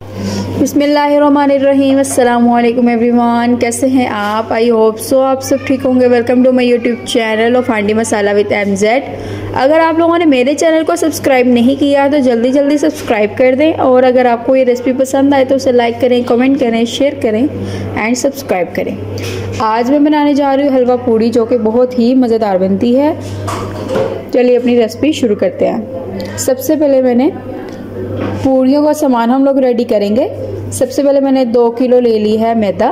बिस्मिल्लाहिर्रहमानिर्रहीम। अस्सलाम वालेकुम एवरीवन, कैसे हैं आप? आई होप सो आप सब ठीक होंगे। Welcome to my YouTube channel of Handi Masala with MZ। अगर आप लोगों ने मेरे चैनल को सब्सक्राइब नहीं किया तो जल्दी जल्दी सब्सक्राइब कर दें, और अगर आपको ये रेसिपी पसंद आए तो उसे लाइक करें, कमेंट करें, शेयर करें एंड सब्सक्राइब करें। आज मैं बनाने जा रही हूँ हलवा पूड़ी, जो कि बहुत ही मज़ेदार बनती है। चलिए अपनी रेसिपी शुरू करते हैं। सबसे पहले मैंने पूड़ियों का सामान हम लोग रेडी करेंगे। सबसे पहले मैंने 2 किलो ले ली है मैदा,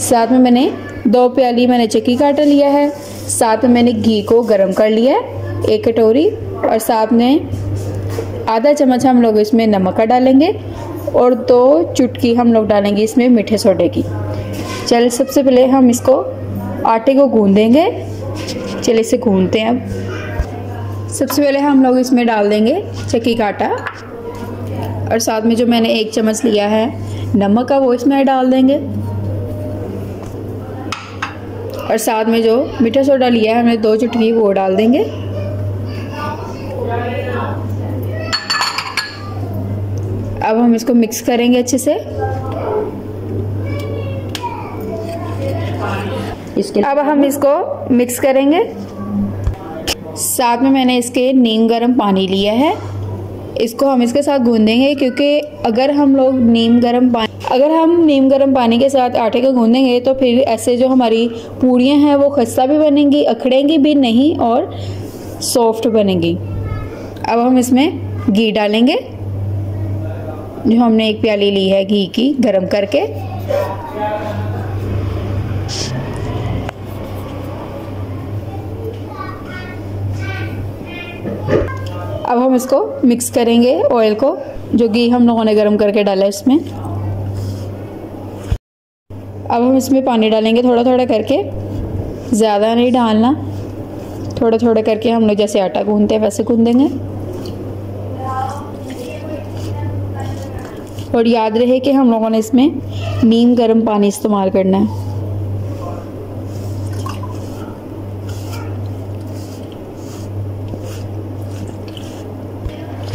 साथ में मैंने 2 प्याली मैंने चक्की का आटा लिया है, साथ में मैंने घी को गरम कर लिया है 1 कटोरी, और साथ में आधा चम्मच हम लोग इसमें नमक का डालेंगे और 2 चुटकी हम लोग डालेंगे इसमें मीठे सोडे की। चल सबसे पहले हम इसको आटे को गूंदेंगे। चलिए इसे गूंदते हैं। अब सबसे पहले हम लोग इसमें डाल देंगे चक्की का आटा, और साथ में जो मैंने 1 चम्मच लिया है नमक का वो इसमें डाल देंगे, और साथ में जो मीठा सोडा लिया है हमने 2 चुटकी वो डाल देंगे। अब हम इसको मिक्स करेंगे अच्छे से। अब हम इसको मिक्स करेंगे। साथ में मैंने इसके नीम गर्म पानी लिया है, इसको हम इसके साथ गूंदेंगे, क्योंकि अगर हम नीम गर्म पानी के साथ आटे को गूंदेंगे तो फिर ऐसे जो हमारी पूड़ियाँ हैं वो खस्ता भी बनेंगी, अखड़ेंगी भी नहीं और सॉफ्ट बनेंगी। अब हम इसमें घी डालेंगे, जो हमने 1 प्याली ली है घी की गरम करके। अब हम इसको मिक्स करेंगे ऑयल को, जो घी हम लोगों ने गरम करके डाला है इसमें। अब हम इसमें पानी डालेंगे थोड़ा थोड़ा करके, ज़्यादा नहीं डालना, थोड़ा थोड़ा करके हम लोग जैसे आटा गूंदते हैं वैसे गूंदेंगे। और याद रहे कि हम लोगों ने इसमें नीम गर्म पानी इस्तेमाल करना है।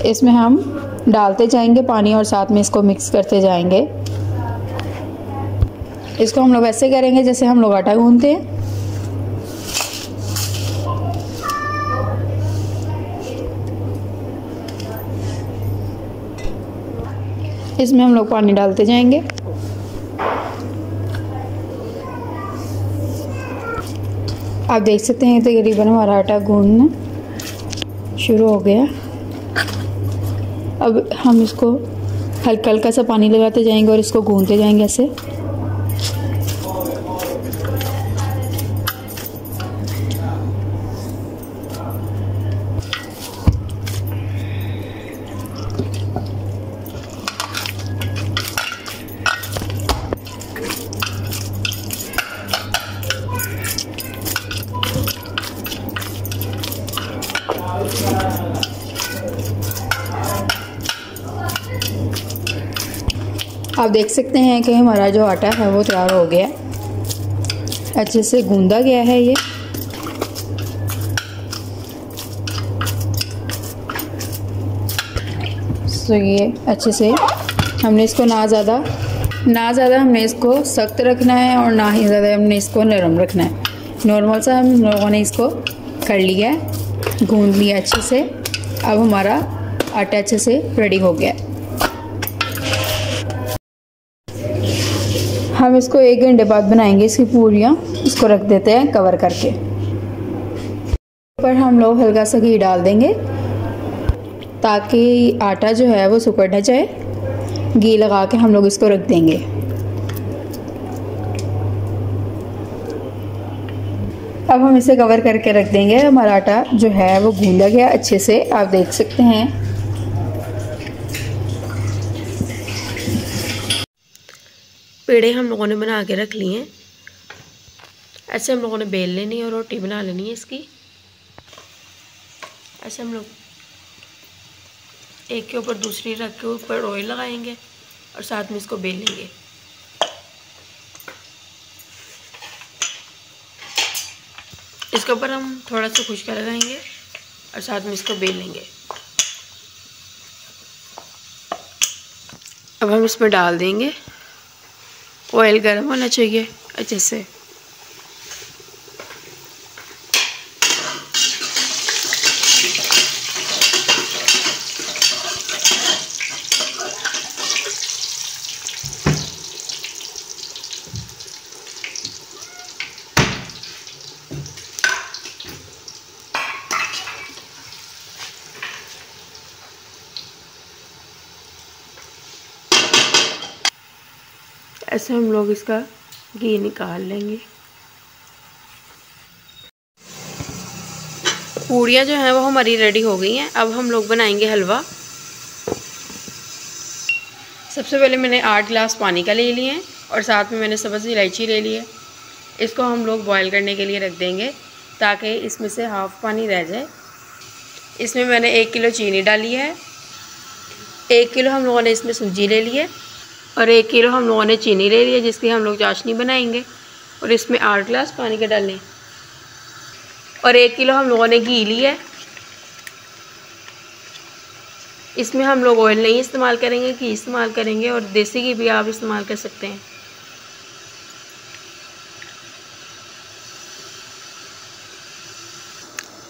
इसमें हम डालते जाएंगे पानी और साथ में इसको मिक्स करते जाएंगे। इसको हम लोग ऐसे करेंगे जैसे हम लोग आटा गूंदते हैं। इसमें हम लोग पानी डालते जाएंगे। आप देख सकते हैं तकरीबन हमारा आटा गूंदना शुरू हो गया। अब हम इसको हल्का हल्का सा पानी लगाते जाएंगे और इसको गूंदते जाएंगे ऐसे। आप देख सकते हैं कि हमारा जो आटा है वो तैयार हो गया, अच्छे से गूंदा गया है ये। तो ये अच्छे से हमने इसको ना ज़्यादा हमने इसको सख्त रखना है और ना ही ज़्यादा हमने इसको नरम रखना है। नॉर्मल सा हम लोगों ने इसको कर लिया है, गूंद लिया अच्छे से। अब हमारा आटा अच्छे से रेडी हो गया। हम इसको 1 घंटे बाद बनाएंगे इसकी पूरियाँ। इसको रख देते हैं कवर करके। पर हम लोग हल्का सा घी डाल देंगे ताकि आटा जो है वो सिकुड़ न जाए। घी लगा के हम लोग इसको रख देंगे। अब हम इसे कवर करके रख देंगे। हमारा आटा जो है वो गूंदा गया अच्छे से, आप देख सकते हैं। पेड़े हम लोगों ने बना के रख लिए हैं। ऐसे हम लोगों ने बेल लेनी है और रोटी बना लेनी है इसकी। ऐसे हम लोग एक के ऊपर दूसरी रख के ऊपर ऑयल लगाएंगे और साथ में इसको बेल लेंगे। इसके ऊपर हम थोड़ा सा खुशका लगाएंगे और साथ में इसको बेल लेंगे। अब हम इसमें डाल देंगे। ऑयल गर्म होना चाहिए अच्छे से। ऐसे हम लोग इसका घी निकाल लेंगे। पूड़ियाँ जो हैं वो हमारी रेडी हो गई हैं। अब हम लोग बनाएंगे हलवा। सबसे पहले मैंने 8 गिलास पानी का ले लिए हैं और साथ में मैंने सब्ज़ इलायची ले ली है। इसको हम लोग बॉईल करने के लिए रख देंगे ताकि इसमें से हाफ़ पानी रह जाए। इसमें मैंने 1 किलो चीनी डाली है। 1 किलो हम लोगों ने इसमें सूजी ले ली है और 1 किलो हम लोगों ने चीनी ले ली है जिसकी हम लोग चाशनी बनाएंगे। और इसमें 8 गिलास पानी के डालें और 1 किलो हम लोगों ने घी लिया है। इसमें हम लोग ऑयल नहीं इस्तेमाल करेंगे, घी इस्तेमाल करेंगे और देसी घी भी आप इस्तेमाल कर सकते हैं।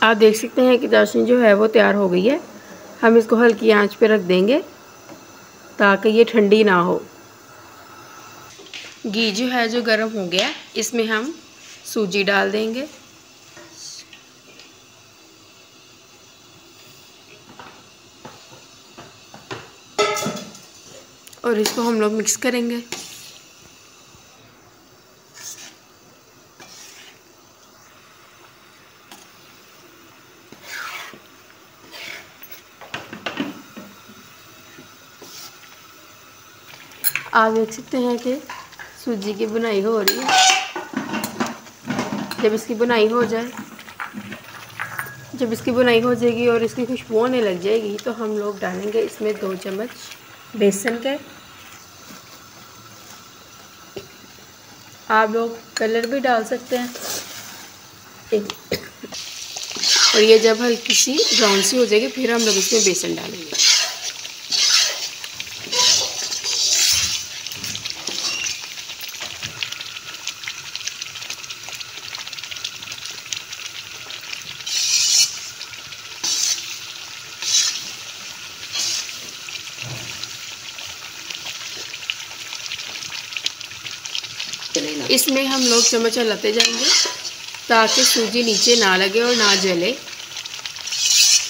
आप देख सकते हैं कि चाशनी जो है वो तैयार हो गई है। हम इसको हल्की आंच पे रख देंगे ताकि ये ठंडी ना हो। घी जो है जो गर्म हो गया, इसमें हम सूजी डाल देंगे। और इसको हम लोग मिक्स करेंगे। आप देख सकते हैं कि सूजी की बुनाई हो रही है। जब इसकी बुनाई हो जाएगी और इसकी खुशबू होने लग जाएगी तो हम लोग डालेंगे इसमें 2 चम्मच बेसन के। आप लोग कलर भी डाल सकते हैं। और ये जब हल्की सी ब्राउन सी हो जाएगी फिर हम लोग इसमें बेसन डालेंगे। इसमें हम लोग चम्मच चलाते जाएंगे ताकि सूजी नीचे ना लगे और ना जले।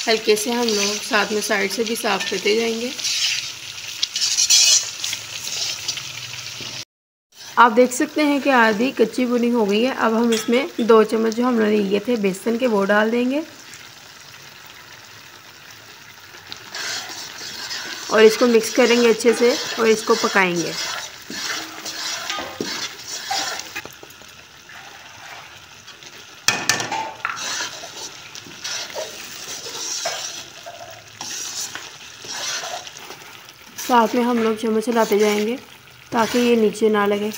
हल्के से हम लोग साथ में साइड से भी साफ करते जाएंगे। आप देख सकते हैं कि आधी कच्ची बुनी हो गई है। अब हम इसमें 2 चम्मच जो हमने लिए थे बेसन के वो डाल देंगे और इसको मिक्स करेंगे अच्छे से और इसको पकाएंगे। साथ में हम लोग चम्मच चलाते जाएंगे ताकि ये नीचे ना लगे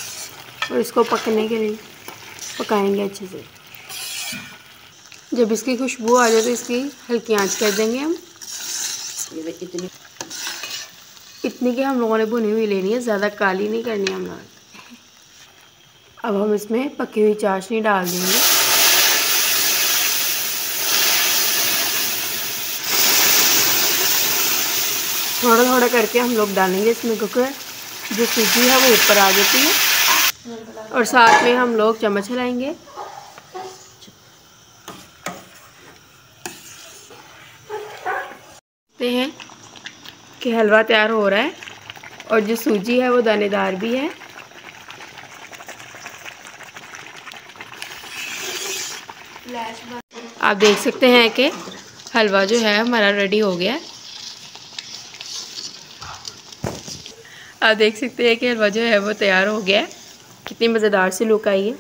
और इसको पकने के लिए पकाएंगे अच्छे से। जब इसकी खुशबू आ जाए तो इसकी हल्की आंच कर देंगे हम। इतनी की हम लोगों ने भुनी हुई लेनी है, ज़्यादा काली नहीं करनी हम लोग। अब हम इसमें पकी हुई चाशनी डाल देंगे। थोड़ा थोड़ा करके हम लोग डालेंगे इसमें क्योंकि जो सूजी है वो ऊपर आ जाती है। और साथ में हम लोग चम्मच हिलाएंगे। देखते हैं कि हलवा तैयार हो रहा है और जो सूजी है वो दानेदार भी है। आप देख सकते हैं कि हलवा जो है हमारा रेडी हो गया। आप देख सकते हैं कि हलवा जो है वो तैयार हो गया। कितनी मज़ेदार सी लुक आई है।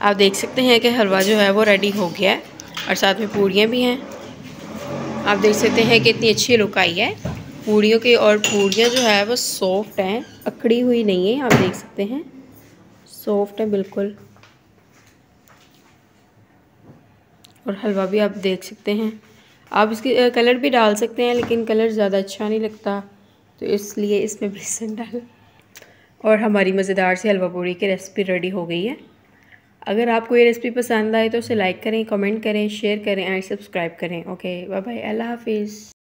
आप देख सकते हैं कि हलवा जो है वो रेडी हो गया है और साथ में पूड़ियाँ भी हैं। आप देख सकते हैं कि इतनी अच्छी लुक आई है पूड़ियों की। और पूड़ियाँ जो है वो सॉफ्ट हैं, अकड़ी हुई नहीं है। आप देख सकते हैं सॉफ्ट है बिल्कुल। और हलवा भी आप देख सकते हैं। आप इसके कलर भी डाल सकते हैं लेकिन कलर ज़्यादा अच्छा नहीं लगता तो इसलिए इसमें बेसन डाल। और हमारी मज़ेदार सी हलवा पूड़ी की रेसिपी रेडी हो गई है। अगर आपको ये रेसिपी पसंद आए तो उसे लाइक करें, कमेंट करें, शेयर करें एंड सब्सक्राइब करें। ओके, बाय बाय, अल्लाह हाफिज़।